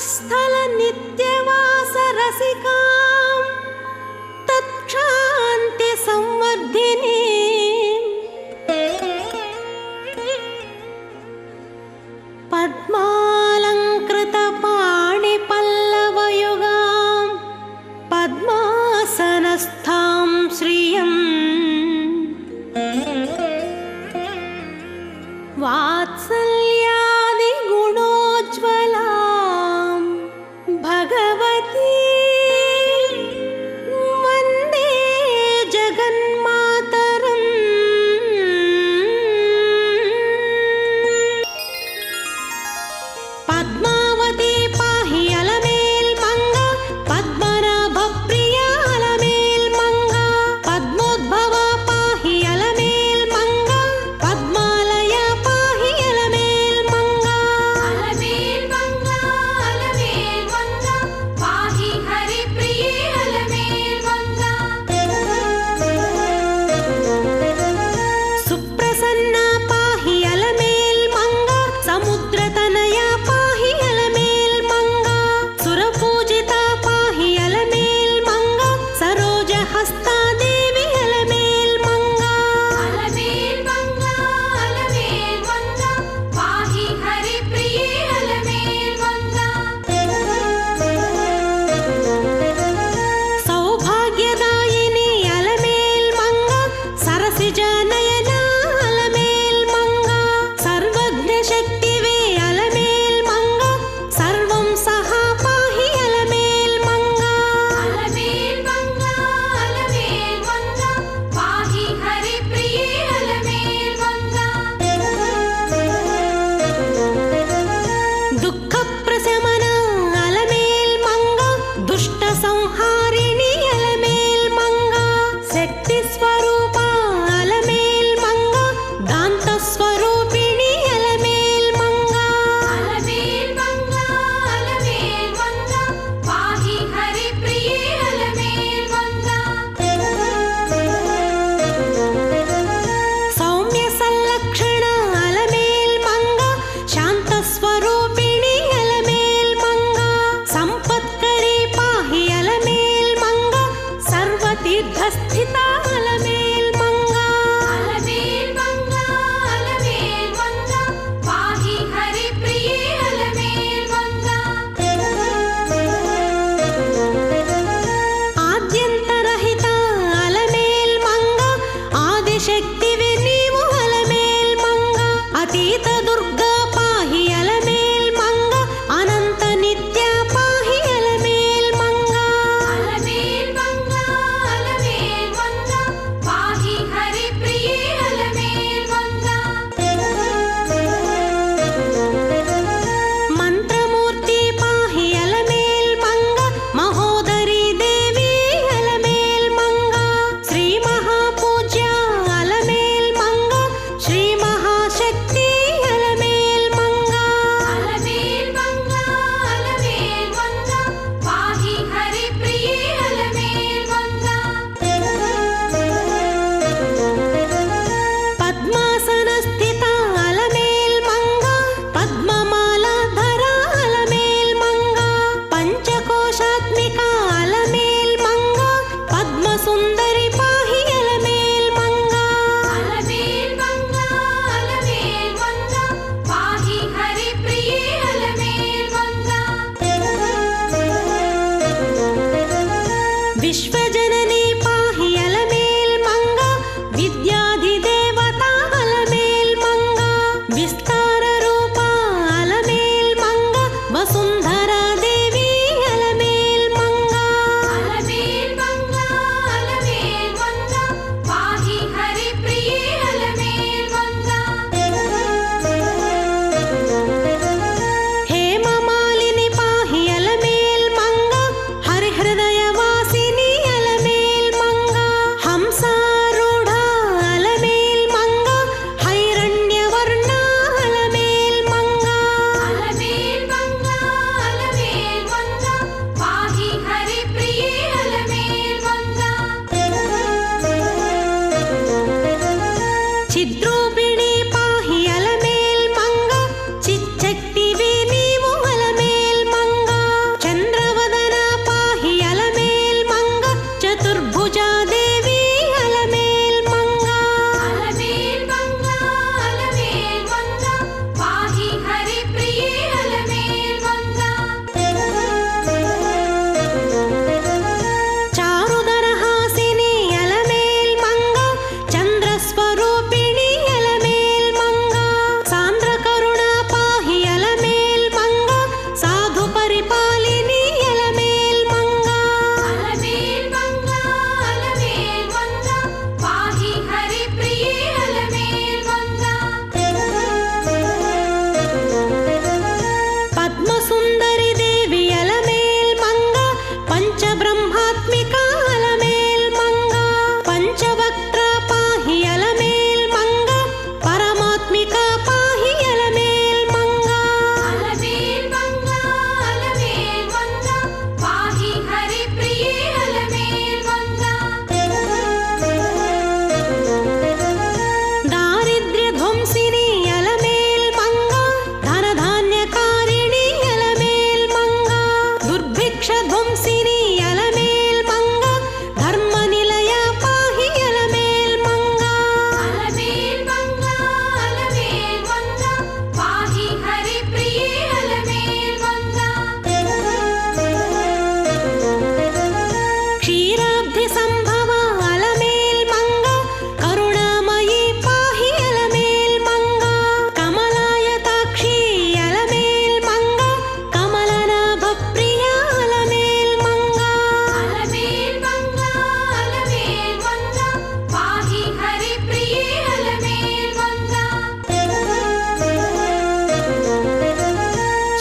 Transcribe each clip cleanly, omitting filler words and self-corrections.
स्थल नित्यवास रसिकां तत्क्षान्ति संवर्धिनी पद्मालंकृत पाणि पल्लवयुगां पद्मासनस्थां श्रियं वात्सल्यादि गुणोज्ज्वलां भगवती वन्दे जगन्मातरम्। पद्मावती पाहि अलमेल् मंगा पद्मनाभ प्रिया अलमेल् मंगा पद्मोद्भवा पाहि अलमेल् मंगा पद्मालया पाहि अलमेल् मंगा अलमेल् मंगा पाहि हरिप्रिये अलमेल् मंगा सुप्रसन्ना पाहि अलमेल् मंगा समुद्रतनया पाहि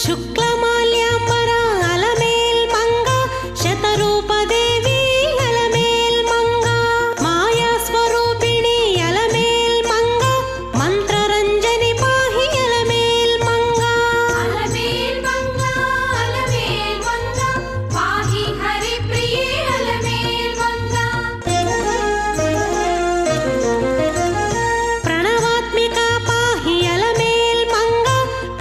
ಶುಕ್ಲಮಾಲ್ಯಾಂಬರ ಅಲಮೇಲ್ ಮಂಗ ಶತರೂಪದೇವಿ ಅಲಮೇಲ್ ಮಂಗ ಮಾಯಾ ಸ್ವರೂಪಿಣಿ ಅಲಮೇಲ್ ಮಂಗ ಮಂತ್ರರಂಜನಿ ಪಾಹಿ ಅಲಮೇಲ್ ಮಂಗ ಅಲಮೇಲ್ ಮಂಗ ಅಲಮೇಲ್ ಮಂಗ ಪಾಹಿ ಹರಿಪ್ರಿಯೇ ಅಲಮೇಲ್ ಮಂಗ ಪ್ರಣವಾತ್ಮಿಕ ಪಾಹಿ ಅಲಮೇಲ್ ಮಂಗ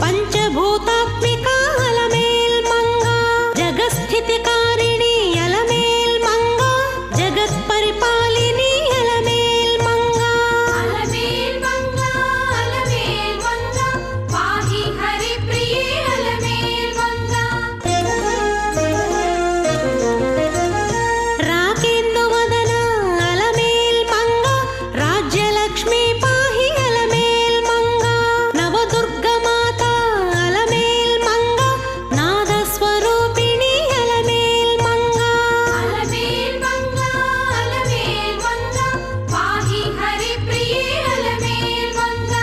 ಪಂಚಭೂತಾತ್ಮಿಕ ಅಲಮೇಲ್ ಮಂಗ ಜಗಸ್ಥಿತಿಕಾರಿಣಿ ಅಲಮೇಲ್ ಮಂಗ ಜಗತ್ ಪರಿಪಾಲಿನಿ ಅಲಮೇಲ್ ಮಂಗ ಅಲಮೇಲ್ ಮಂಗ ಅಲಮೇಲ್ ಮಂಗ ಪಾಹಿ ಹರಿಪ್ರಿಯೇ ಅಲಮೇಲ್ ಮಂಗ ರಾಕೇಂದುವದನ ಅಲಮೇಲ್ ಮಂಗ ರಾಜ್ಯಲಕ್ಷ್ಮೀ ಪಾಹಿ ಅಲಮೇಲ್ ಮಂಗ ನವದುರ್ಗ ಮಾತಾ ಅಲಮೇಲ್ ಮಂಗ ನಾದ ಸ್ವರೂಪಿಣಿ ಅಲಮೇಲ್ ಮಂಗ ಅಲಮೇಲ್ ಮಂಗ ಅಲಮೇಲ್ ಮಂಗ ಪಾಹಿ ಹರಿಪ್ರಿಯೇ ಅಲಮೇಲ್ ಮಂಗ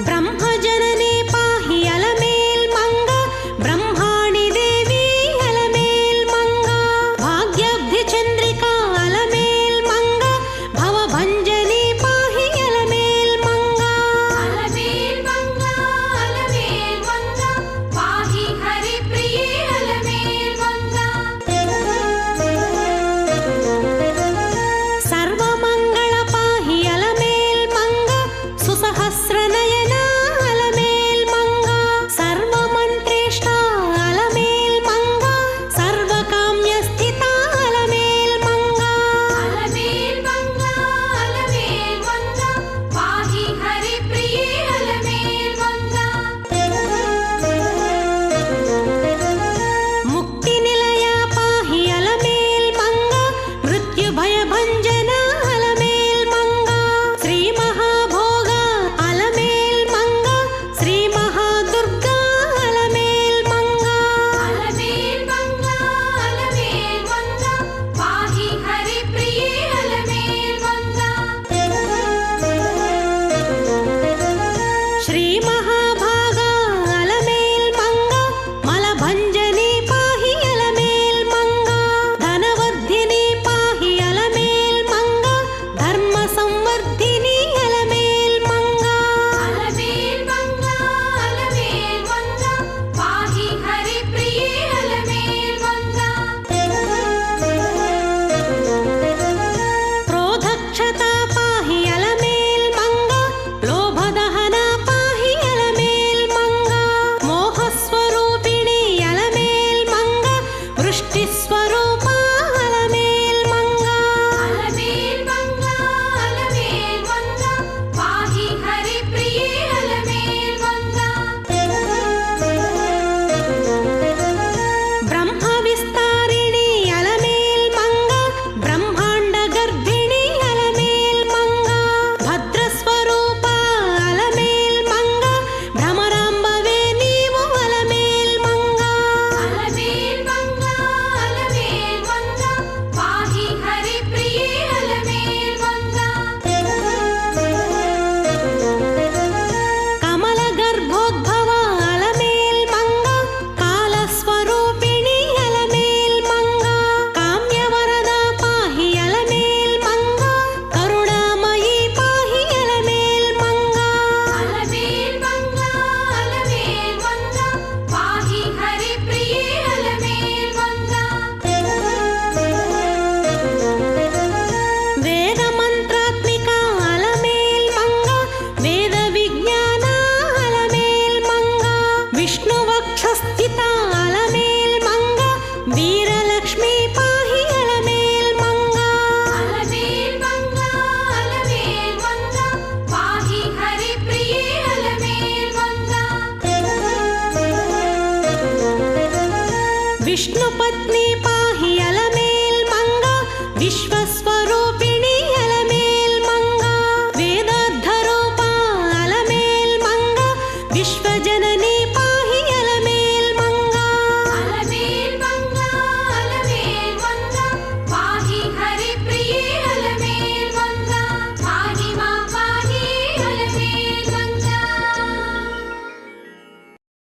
ಬ್ರಹ್ಮಜನನಿ ಪಾಹಿ ಅಲಮೇಲ್ ಮಂಗ ಬ್ರಹ್ಮಾಣಿ ದೇವಿ ಅಲಮೇಲ್ ಮಂಗ ಭಾಗ್ಯಾಬ್ಧಿ ಚಂದ್ರಿಕಾ ಅಲಮೇಲ್ ಮಂಗ ಭವಭಂಜನಿ ಪಾಹಿ ಅಲಮೇಲ್ ಮಂಗ ಅಲಮೇಲ್ ಮಂಗ ಅಲಮೇಲ್ ಮಂಗ ಪಾಹಿ ಹರಿಪ್ರಿಯೇ ಅಲಮೇಲ್ ಮಂಗ ಸರ್ವಮಂಗಳ ಪಾಹಿ ಅಲಮೇಲ್ ಮಂಗ ಸುಸಹಸ್ರನಯನ ಅಲಮೇಲ್ ಮಂಗ ಸರ್ವಮಂತ್ರೇಷ್ಟ ಅಲಮೇಲ್ ಮಂಗ ಸರ್ವಕಾಮ್ಯ ಸ್ಥಿತ ಅಲಮೇಲ್ ಮಂಗ ಅಲಮೇಲ್ ಮಂಗ ಅಲಮೇಲ್ ಮಂಗ ಪಾಹಿ ಹರಿಪ್ರಿಯೇ ಅಲಮೇಲ್ ಮಂಗ ಮುಕ್ತಿ ನಿಲಯ ಪಾಹಿ ಅಲಮೇಲ್ ಮಂಗ ಮೃತ್ಯು ಭಯ ಭಂಜನ ಅಲಮೇಲ್ ಮಂಗ ಶ್ರೀ ಮಹಾಭೋಗ ಅಲಮೇಲ್ ಮಂಗ ಶ್ರೀ ಮಹಾದುರ್ಗಾ ಅಲಮೇಲ್ ಮಂಗ ಅಲಮೇಲ್ ಮಂಗ ಅಲಮೇಲ್ ಮಂಗ ಪಾಹಿ ಹರಿಪ್ರಿಯೇ ಅಲಮೇಲ್ ಮಂಗ ಶ್ರೀ ಮಹಾಭಾಗ ಅಲಮೇಲ್ ಮಂಗ ಮಲಭಂಜನಿ ಪಾಹಿ ಅಲಮೇಲ್ ಮಂಗ ಧನವರ್ಧಿನಿ ಪಾಹಿ ಅಲಮೇಲ್ ಮಂಗ ಧರ್ಮ ಸಂವರ್ಧಿನಿ ಅಲಮೇಲ್ ಮಂಗ ಅಲಮೇಲ್ ಮಂಗ ಅಲಮೇಲ್ ಮಂಗ ಪಾಹಿ ಹರಿಪ್ರಿಯೇ ಅಲಮೇಲ್ ಮಂಗ ಕ್ರೋಧಕ್ಷತಾ ಪಾಹಿ ಅಲಮೇಲ್ ಮಂಗ ಲೋಭದಹನ ಪಾಹಿ ಅಲಮೇಲ್ ಮಂಗ ಮೋಹಸ್ವರೂಪಿಣಿ ಅಲಮೇಲ್ ಮಂಗ ವೃಷ್ಟಿ ಸ್ವರೂಪ ಅಲಮೇಲ್ ಮಂಗ ಅಲಮೇಲ್ ಮಂಗ ಅಲಮೇಲ್ ಮಂಗ ಪಾಹಿ ಹರಿಪ್ರಿಯೇ ಅಲಮೇಲ್ ಮಂಗ ಬ್ರಹ್ಮ ವಿಸ್ತಾರಿಣಿ ಅಲಮೇಲ್ ಮಂಗ ಬ್ರಹ್ಮಾಂಡ ಗರ್ಭಿಣಿ ಅಲಮೇಲ್ ಮಂಗ ಭದ್ರ ಸ್ವರೂಪ ಅಲಮೇಲ್ ಮಂಗ ಭ್ರಮರಾಂಬವೇ ನೀವು ಅಲಮೇಲ್ ಮಂಗ ಅಲಮೇಲ್ ಮಂಗ ಅಲಮೇಲ್ ಮಂಗ ಪಾಹಿ ಹರಿಪ್ರಿಯೇ ಅಲಮೇಲ್ ಮಂಗ ಕಮಲ ಗರ್ಭೋದ್ಭವ ಅಲಮೇಲ್ ಮಂಗ ಕಾಲ ಸ್ವರೂಪಿಣಿ ಅಲಮೇಲ್ ಮಂಗ ಕಾಮ್ಯವರದ ಪಾಹಿ ಅಲಮೇಲ್ ಮಂಗ ಕರುಣಾಮಯಿ ಪಾಹಿ ಅಲಮೇಲ್ ಮಂಗ ಅಲಮೇಲ್ ಮಂಗ ಅಲಮೇಲ್ ಮಂಗ ಪಾಹಿ ಹರಿಪ್ರಿಯೇ ಅಲಮೇಲ್ ಮಂಗ ವೇದ ಮಂತ್ರಾತ್ಮಿಕ ಅಲಮೇಲ್ ಮಂಗ ವೇದ ವಿಜ್ಞಾನ ಅಲಮೇಲ್ ಮಂಗ ವಿಷ್ಣು ವಕ್ಷಸ್ಥಿತ ಅಲಮೇಲ್ ಮಂಗ ವೀರಲಕ್ಷ್ಮೀ ಪಾಹಿ ಅಲಮೇಲ್ ಮಂಗ ಅಲಮೇಲ್ ಮಂಗ ಅಲಮೇಲ್ ಮಂಗ ಪಾಹಿ ಹರಿಪ್ರಿಯೇ ಅಲಮೇಲ್ ಮಂಗ ವಿಷ್ಣು ಪತ್ನಿ ಪಾಹಿ ಅಲಮೇಲ್ ಮಂಗ ವಿಶ್ವಸ್ವರೂಪಿಣಿ ಅಲಮೇಲ್ ಮಂಗ ವೇದಾರ್ಧ ರೂಪ ಅಲಮೇಲ್ ಮಂಗ ವಿಶ್ವಜನನಿ